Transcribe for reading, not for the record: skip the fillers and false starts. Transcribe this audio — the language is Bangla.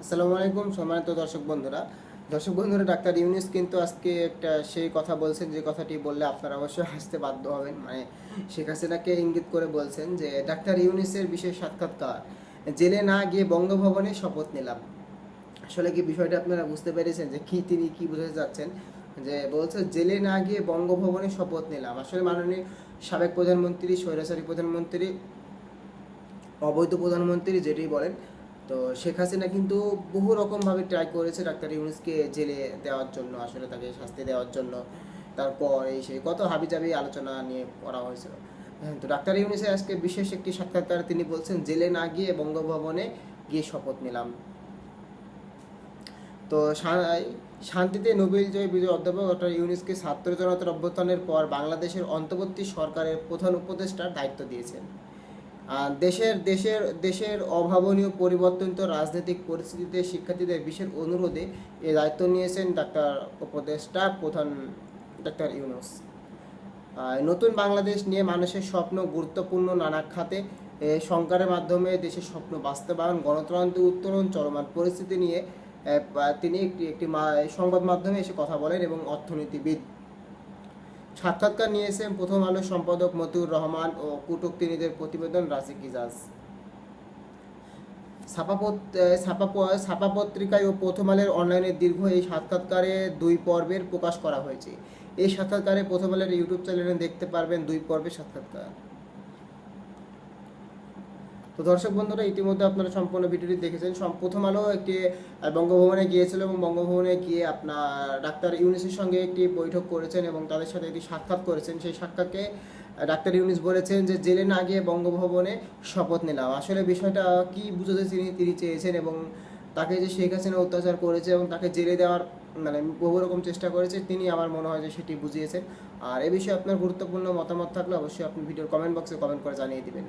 আসসালামু আলাইকুম সম্মানিত দর্শক বন্ধুরা ডাক্তার ইউনূস কিন্তু আজকে একটা সেই কথা বলছেন যে কথাটি বললে আপনারা অবশ্যই হাসতে বাধ্য হবেন। মানে শেখ হাসিনাকে ইঙ্গিত করে বলছেন যে ডাক্তার ইউনূসের বিশেষ সাক্ষাৎকার, জেলে না গিয়ে বঙ্গভবনে শপথ নিলাম। আসলে কি বিষয়টা আপনারা বুঝতে পেরেছেন যে তিনি কি বোঝাতে চাচ্ছেন? যে বলছে জেলে না গিয়ে বঙ্গভবনে শপথ নিলাম। আসলে মাননীয় সাবেক প্রধানমন্ত্রী, স্বৈরাচারী প্রধানমন্ত্রী, অবৈধ প্রধানমন্ত্রী যেটাই বলেন, তো শেখ হাসিনা কিন্তু বহু রকমভাবে ট্রাই করেছে ডাক্তার ইউনূসকে জেলে দেওয়ার জন্য, আসলে তাকে শাস্তি দেওয়ার জন্য। তারপর এই সেই কত হাবিজাবি আলোচনা নিয়ে করা হয়েছিল। হ্যাঁ, তো ডাক্তার ইউনূসের আজকে বিশেষ একটি সাক্ষাৎকার তিনি বলছেন জেলে না গিয়ে বঙ্গভবনে গিয়ে শপথ নিলাম। তো শান্তিতে নোবেল জয়ী বিজয় অধ্যাপক ডক্টর ইউনূসকে ছাত্র জনতার অভ্যুত্থানের পর বাংলাদেশের অন্তর্বর্তী সরকারের প্রধান উপদেষ্টার দায়িত্ব দিয়েছেন। দেশের দেশের দেশের অভাবনীয় পরিবর্তনিত রাজনৈতিক পরিস্থিতিতে শিক্ষার্থীদের বিশেষ অনুরোধে এ দায়িত্ব নিয়েছেন ডাক্তার উপদেষ্টা প্রধান ডাক্তার ইউনূস। নতুন বাংলাদেশ নিয়ে মানুষের স্বপ্ন গুরুত্বপূর্ণ নানা খাতে সংস্কারের মাধ্যমে দেশের স্বপ্ন বাস্তবায়ন, গণতন্ত্রের উত্তরণ, চলমান পরিস্থিতি নিয়ে তিনি একটি একটি সংবাদ মাধ্যমে এসে কথা বলেন এবং অর্থনীতিবিদ। সাক্ষাৎকার নিয়েছেন প্রথম আলো সম্পাদক মতিউর রহমান ও কূটনীতিকদের প্রতিবেদন রাজিক ইজাজ। ছাপা পত্রিকায় ও প্রথম আলোর অনলাইনে দীর্ঘ এই সাক্ষাৎকারে 2 পর্বের প্রকাশ করা হয়েছে। এই সাক্ষাৎকারে প্রথম আলোর ইউটিউব চ্যানেলে দেখতে পারবেন 2 পর্বের সাক্ষাৎকার। তো দর্শক বন্ধুরা, ইতিমধ্যে আপনারা সম্পূর্ণ ভিডিওটি দেখেছেন। প্রথম আলো একটি বঙ্গভবনে গিয়েছিল এবং বঙ্গভবনে গিয়ে আপনার ডাক্তার ইউনূসের সঙ্গে একটি বৈঠক করেছেন এবং তাদের সাথে একটি সাক্ষাৎ করেছেন। সেই সাক্ষাৎকে ডাক্তার ইউনূস বলেছেন যে জেলে না গিয়ে বঙ্গভবনে শপথ নিলাম। আসলে বিষয়টা কি বুঝাতে তিনি চেয়েছেন এবং তাকে যে শেখ হাসিনা অত্যাচার করেছে এবং তাকে জেলে দেওয়ার মানে বহু রকম চেষ্টা করেছে, তিনি আমার মনে হয় যে সেটি বুঝিয়েছেন। আর এ বিষয়ে আপনার গুরুত্বপূর্ণ মতামত থাকলে অবশ্যই আপনি ভিডিওর কমেন্ট বক্সে কমেন্ট করে জানিয়ে দিবেন।